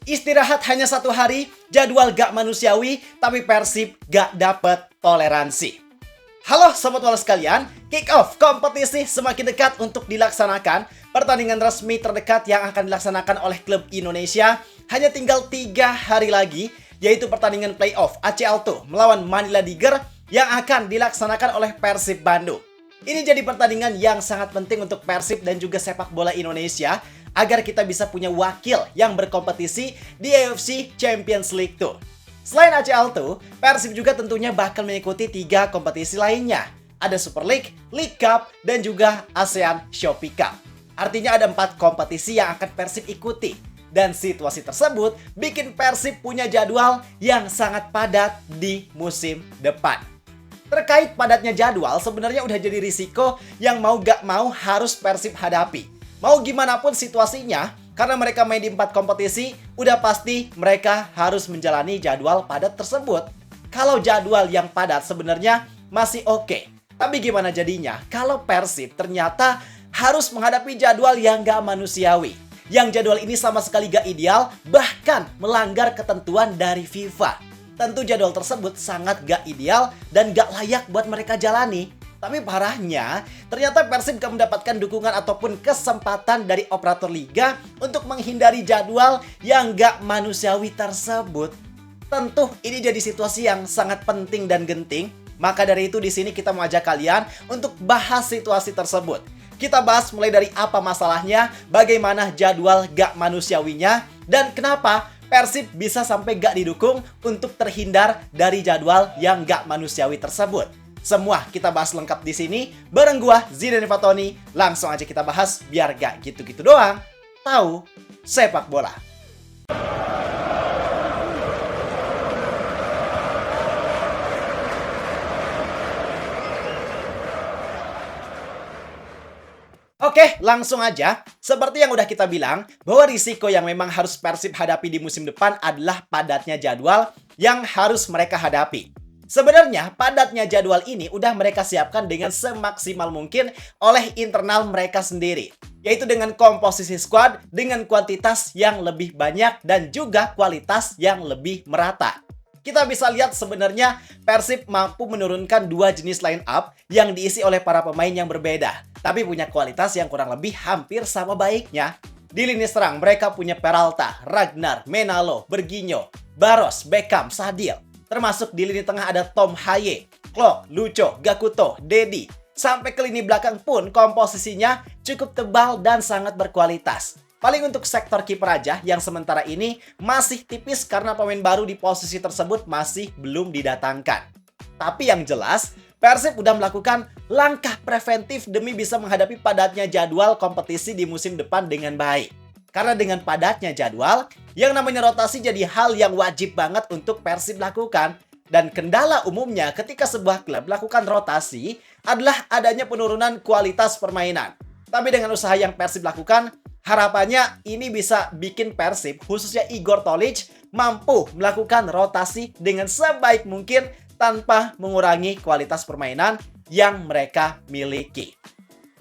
Istirahat hanya 1 hari, jadwal gak manusiawi, tapi Persib gak dapet toleransi. Halo Sobat Bola sekalian, kick off kompetisi semakin dekat untuk dilaksanakan. Pertandingan resmi terdekat yang akan dilaksanakan oleh klub Indonesia hanya tinggal 3 hari lagi, yaitu pertandingan playoff ACL II melawan Manila Tiger yang akan dilaksanakan oleh Persib Bandung. Ini jadi pertandingan yang sangat penting untuk Persib dan juga sepak bola Indonesia agar kita bisa punya wakil yang berkompetisi di AFC Champions League II. Selain ACL II, Persib juga tentunya bakal mengikuti 3 kompetisi lainnya. Ada Super League, League Cup, dan juga ASEAN Shopee Cup. Artinya ada 4 kompetisi yang akan Persib ikuti. Dan situasi tersebut bikin Persib punya jadwal yang sangat padat di musim depan. Terkait padatnya jadwal, sebenarnya udah jadi risiko yang mau gak mau harus Persib hadapi. Mau gimana pun situasinya, karena mereka main di 4 kompetisi, udah pasti mereka harus menjalani jadwal padat tersebut. Kalau jadwal yang padat sebenarnya masih oke. Tapi gimana jadinya kalau Persib ternyata harus menghadapi jadwal yang gak manusiawi? Yang jadwal ini sama sekali gak ideal, bahkan melanggar ketentuan dari FIFA. Tentu jadwal tersebut sangat gak ideal dan gak layak buat mereka jalani. Tapi parahnya, ternyata Persib gak mendapatkan dukungan ataupun kesempatan dari operator liga untuk menghindari jadwal yang gak manusiawi tersebut. Tentu ini jadi situasi yang sangat penting dan genting. Maka dari itu di sini kita mau ajak kalian untuk bahas situasi tersebut. Kita bahas mulai dari apa masalahnya, bagaimana jadwal gak manusiawinya, dan kenapa Persib bisa sampai gak didukung untuk terhindar dari jadwal yang gak manusiawi tersebut. Semua kita bahas lengkap di sini bareng gua Zidane Fatoni. Langsung aja kita bahas biar gak gitu-gitu doang. Tahu sepak bola. Oke, langsung aja. Seperti yang udah kita bilang, bahwa risiko yang memang harus Persib hadapi di musim depan adalah padatnya jadwal yang harus mereka hadapi. Sebenarnya, padatnya jadwal ini udah mereka siapkan dengan semaksimal mungkin oleh internal mereka sendiri. Yaitu dengan komposisi squad, dengan kuantitas yang lebih banyak, dan juga kualitas yang lebih merata. Kita bisa lihat sebenarnya Persib mampu menurunkan 2 jenis line up yang diisi oleh para pemain yang berbeda. Tapi punya kualitas yang kurang lebih hampir sama baiknya. Di lini serang mereka punya Peralta, Ragnar, Menalo, Berginho, Barros, Beckham, Sadil. Termasuk di lini tengah ada Tom Haye, Klok, Lucho, Gakuto, Dedi. Sampai ke lini belakang pun komposisinya cukup tebal dan sangat berkualitas. Paling untuk sektor kiper aja yang sementara ini masih tipis karena pemain baru di posisi tersebut masih belum didatangkan. Tapi yang jelas, Persib udah melakukan langkah preventif demi bisa menghadapi padatnya jadwal kompetisi di musim depan dengan baik. Karena dengan padatnya jadwal, yang namanya rotasi jadi hal yang wajib banget untuk Persib lakukan. Dan kendala umumnya ketika sebuah klub melakukan rotasi adalah adanya penurunan kualitas permainan. Tapi dengan usaha yang Persib lakukan, harapannya ini bisa bikin Persib, khususnya Igor Tolić, mampu melakukan rotasi dengan sebaik mungkin tanpa mengurangi kualitas permainan yang mereka miliki.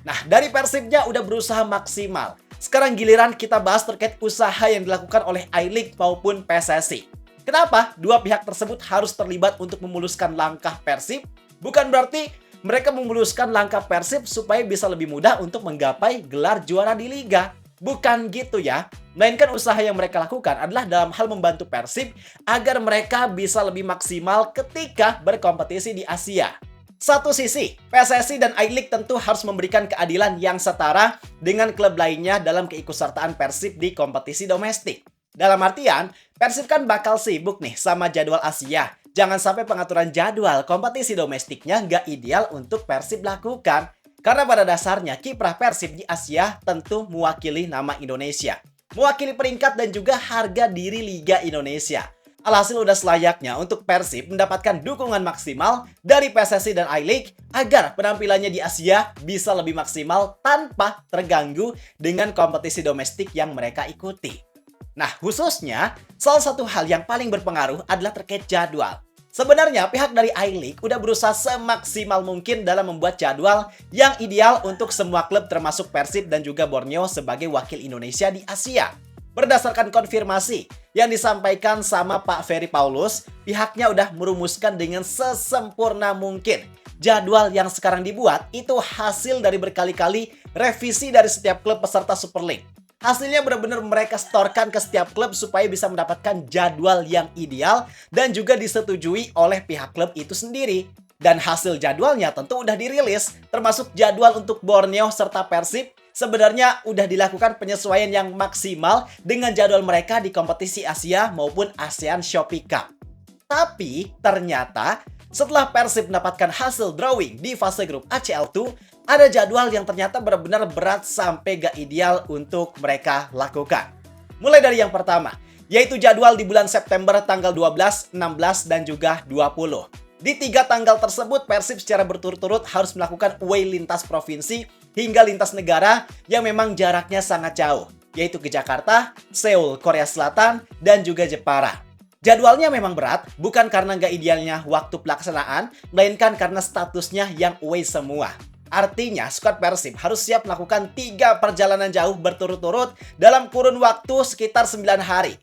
Nah, dari Persibnya udah berusaha maksimal. Sekarang giliran kita bahas terkait usaha yang dilakukan oleh I-League maupun PSSI. Kenapa dua pihak tersebut harus terlibat untuk memuluskan langkah Persib? Bukan berarti mereka memuluskan langkah Persib supaya bisa lebih mudah untuk menggapai gelar juara di Liga. Bukan gitu ya. Melainkan usaha yang mereka lakukan adalah dalam hal membantu Persib agar mereka bisa lebih maksimal ketika berkompetisi di Asia. Satu sisi, PSSI dan I-League tentu harus memberikan keadilan yang setara dengan klub lainnya dalam keikutsertaan Persib di kompetisi domestik. Dalam artian, Persib kan bakal sibuk nih sama jadwal Asia. Jangan sampai pengaturan jadwal kompetisi domestiknya nggak ideal untuk Persib lakukan. Karena pada dasarnya kiprah Persib di Asia tentu mewakili nama Indonesia. Mewakili peringkat dan juga harga diri Liga Indonesia. Alhasil udah selayaknya untuk Persib mendapatkan dukungan maksimal dari PSSI dan I-League agar penampilannya di Asia bisa lebih maksimal tanpa terganggu dengan kompetisi domestik yang mereka ikuti. Nah, khususnya salah satu hal yang paling berpengaruh adalah terkait jadwal. Sebenarnya pihak dari I-League udah berusaha semaksimal mungkin dalam membuat jadwal yang ideal untuk semua klub termasuk Persib dan juga Borneo sebagai wakil Indonesia di Asia. Berdasarkan konfirmasi yang disampaikan sama Pak Ferry Paulus, pihaknya udah merumuskan dengan sesempurna mungkin. Jadwal yang sekarang dibuat itu hasil dari berkali-kali revisi dari setiap klub peserta Super League. Hasilnya benar-benar mereka setorkan ke setiap klub supaya bisa mendapatkan jadwal yang ideal dan juga disetujui oleh pihak klub itu sendiri. Dan hasil jadwalnya tentu udah dirilis, termasuk jadwal untuk Borneo serta Persib. Sebenarnya udah dilakukan penyesuaian yang maksimal dengan jadwal mereka di kompetisi Asia maupun ASEAN Shopee Cup. Tapi ternyata setelah Persib mendapatkan hasil drawing di fase grup ACL2, ada jadwal yang ternyata benar-benar berat sampai gak ideal untuk mereka lakukan. Mulai dari yang pertama, yaitu jadwal di bulan September tanggal 12, 16, dan juga 20. Di 3 tanggal tersebut, Persib secara berturut-turut harus melakukan away lintas provinsi hingga lintas negara yang memang jaraknya sangat jauh, yaitu ke Jakarta, Seoul, Korea Selatan, dan juga Jepara. Jadwalnya memang berat, bukan karena nggak idealnya waktu pelaksanaan, melainkan karena statusnya yang away semua. Artinya, skuad Persib harus siap melakukan 3 perjalanan jauh berturut-turut dalam kurun waktu sekitar 9 hari.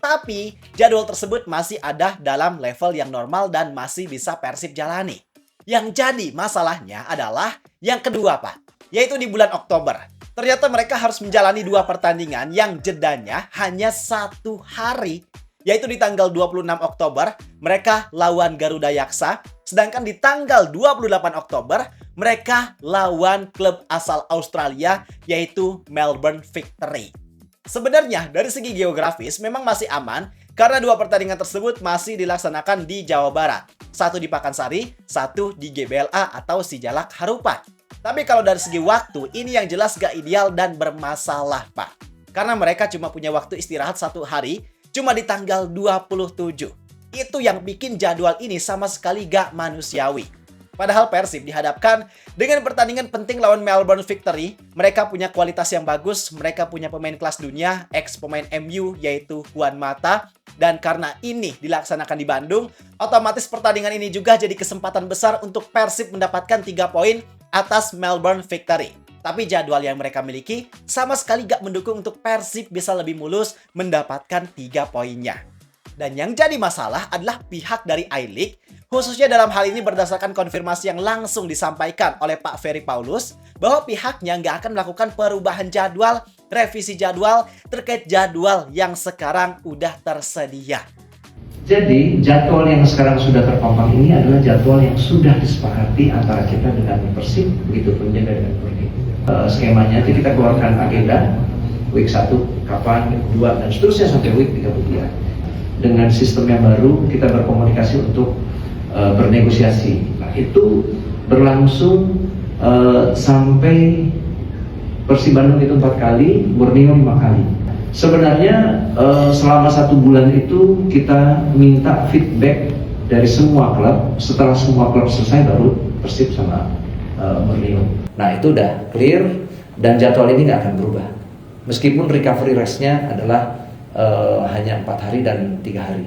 Tapi, jadwal tersebut masih ada dalam level yang normal dan masih bisa Persib jalani. Yang jadi masalahnya adalah yang kedua, Pak, yaitu di bulan Oktober. Ternyata mereka harus menjalani 2 pertandingan yang jedanya hanya 1 hari, yaitu di tanggal 26 Oktober, mereka lawan Garuda Yaksa, sedangkan di tanggal 28 Oktober, mereka lawan klub asal Australia, yaitu Melbourne Victory. Sebenarnya, dari segi geografis memang masih aman, karena 2 pertandingan tersebut masih dilaksanakan di Jawa Barat. Satu di Pakansari, satu di GBLA atau Sijalak Harupat. Tapi kalau dari segi waktu, ini yang jelas gak ideal dan bermasalah, Pak. Karena mereka cuma punya waktu istirahat 1 hari, cuma di tanggal 27. Itu yang bikin jadwal ini sama sekali gak manusiawi. Padahal Persib dihadapkan dengan pertandingan penting lawan Melbourne Victory. Mereka punya kualitas yang bagus, mereka punya pemain kelas dunia, ex-pemain MU yaitu Juan Mata. Dan karena ini dilaksanakan di Bandung, otomatis pertandingan ini juga jadi kesempatan besar untuk Persib mendapatkan 3 poin atas Melbourne Victory. Tapi jadwal yang mereka miliki sama sekali gak mendukung untuk Persib bisa lebih mulus mendapatkan 3 poinnya. Dan yang jadi masalah adalah pihak dari I-League, khususnya dalam hal ini berdasarkan konfirmasi yang langsung disampaikan oleh Pak Ferry Paulus, bahwa pihaknya nggak akan melakukan perubahan jadwal, revisi jadwal, terkait jadwal yang sekarang udah tersedia. Jadi jadwal yang sekarang sudah terpampang ini adalah jadwal yang sudah disepakati antara kita dengan Persib, begitu pun juga dengan Persib. Skemanya nanti kita keluarkan agenda week 1 kapan, week 2 dan seterusnya sampai week 33. Dengan sistem yang baru kita berkomunikasi untuk bernegosiasi. Nah, itu berlangsung sampai Persib Bandung itu 4 kali, Borneo 5 kali. Sebenarnya selama 1 bulan itu kita minta feedback dari semua klub. Setelah semua klub selesai baru Persib sama Borneo. Nah, itu udah clear dan jadwal ini nggak akan berubah. Meskipun recovery rest-nya adalah hanya 4 hari dan 3 hari.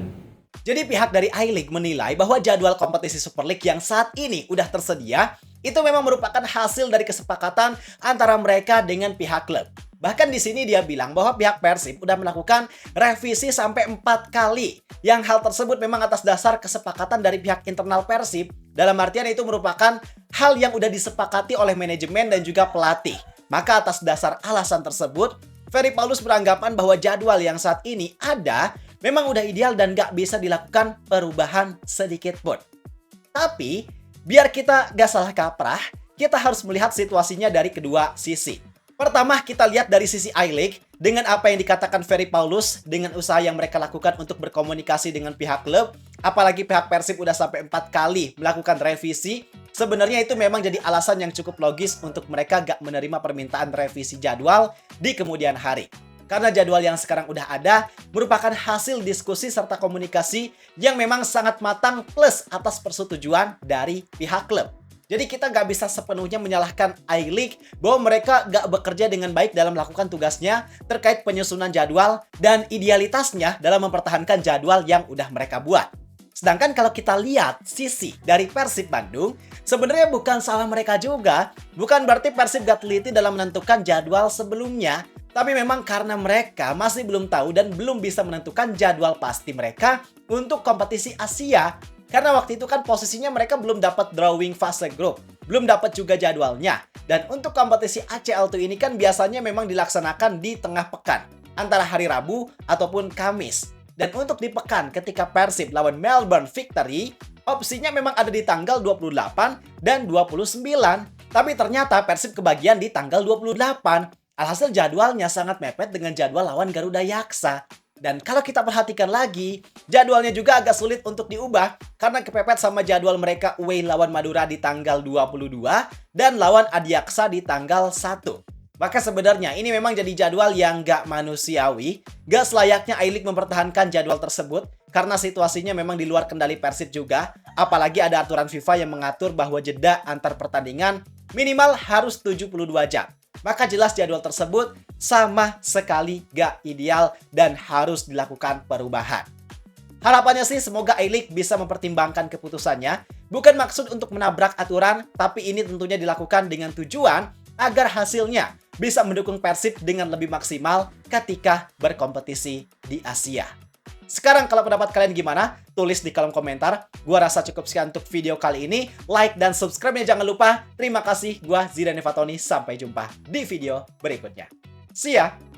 Jadi pihak dari I-League menilai bahwa jadwal kompetisi Super League yang saat ini udah tersedia itu memang merupakan hasil dari kesepakatan antara mereka dengan pihak klub. Bahkan di sini dia bilang bahwa pihak Persib udah melakukan revisi sampai 4 kali. Yang hal tersebut memang atas dasar kesepakatan dari pihak internal Persib. Dalam artian itu merupakan hal yang udah disepakati oleh manajemen dan juga pelatih. Maka atas dasar alasan tersebut, Ferry Paulus beranggapan bahwa jadwal yang saat ini ada memang udah ideal dan gak bisa dilakukan perubahan sedikit pun. Tapi, biar kita gak salah kaprah, kita harus melihat situasinya dari kedua sisi. Pertama, kita lihat dari sisi I-League dengan apa yang dikatakan Ferry Paulus dengan usaha yang mereka lakukan untuk berkomunikasi dengan pihak klub, apalagi pihak Persib udah sampai 4 kali melakukan revisi. Sebenarnya itu memang jadi alasan yang cukup logis untuk mereka gak menerima permintaan revisi jadwal di kemudian hari. Karena jadwal yang sekarang udah ada merupakan hasil diskusi serta komunikasi yang memang sangat matang plus atas persetujuan dari pihak klub. Jadi kita gak bisa sepenuhnya menyalahkan I-League bahwa mereka gak bekerja dengan baik dalam melakukan tugasnya terkait penyusunan jadwal dan idealitasnya dalam mempertahankan jadwal yang udah mereka buat. Sedangkan kalau kita lihat sisi dari Persib Bandung, sebenarnya bukan salah mereka juga. Bukan berarti Persib gak teliti dalam menentukan jadwal sebelumnya. Tapi memang karena mereka masih belum tahu dan belum bisa menentukan jadwal pasti mereka untuk kompetisi Asia. Karena waktu itu kan posisinya mereka belum dapat drawing fase grup. Belum dapat juga jadwalnya. Dan untuk kompetisi ACL2 ini kan biasanya memang dilaksanakan di tengah pekan. Antara hari Rabu ataupun Kamis. Dan untuk di pekan ketika Persib lawan Melbourne Victory, opsinya memang ada di tanggal 28 dan 29. Tapi ternyata Persib kebagian di tanggal 28. Alhasil jadwalnya sangat mepet dengan jadwal lawan Garuda Yaksa. Dan kalau kita perhatikan lagi, jadwalnya juga agak sulit untuk diubah karena kepepet sama jadwal mereka away lawan Madura di tanggal 22 dan lawan Adiaksa di tanggal 1. Maka sebenarnya ini memang jadi jadwal yang gak manusiawi, gak selayaknya A-League mempertahankan jadwal tersebut karena situasinya memang di luar kendali Persib juga, apalagi ada aturan FIFA yang mengatur bahwa jeda antar pertandingan minimal harus 72 jam. Maka jelas jadwal tersebut sama sekali gak ideal dan harus dilakukan perubahan. Harapannya sih semoga A-League bisa mempertimbangkan keputusannya, bukan maksud untuk menabrak aturan, tapi ini tentunya dilakukan dengan tujuan agar hasilnya bisa mendukung Persib dengan lebih maksimal ketika berkompetisi di Asia. Sekarang kalau pendapat kalian gimana? Tulis di kolom komentar. Gua rasa cukup sekian untuk video kali ini. Like dan subscribe-nya jangan lupa. Terima kasih, gua Zidane Fatoni. Sampai jumpa di video berikutnya. See ya!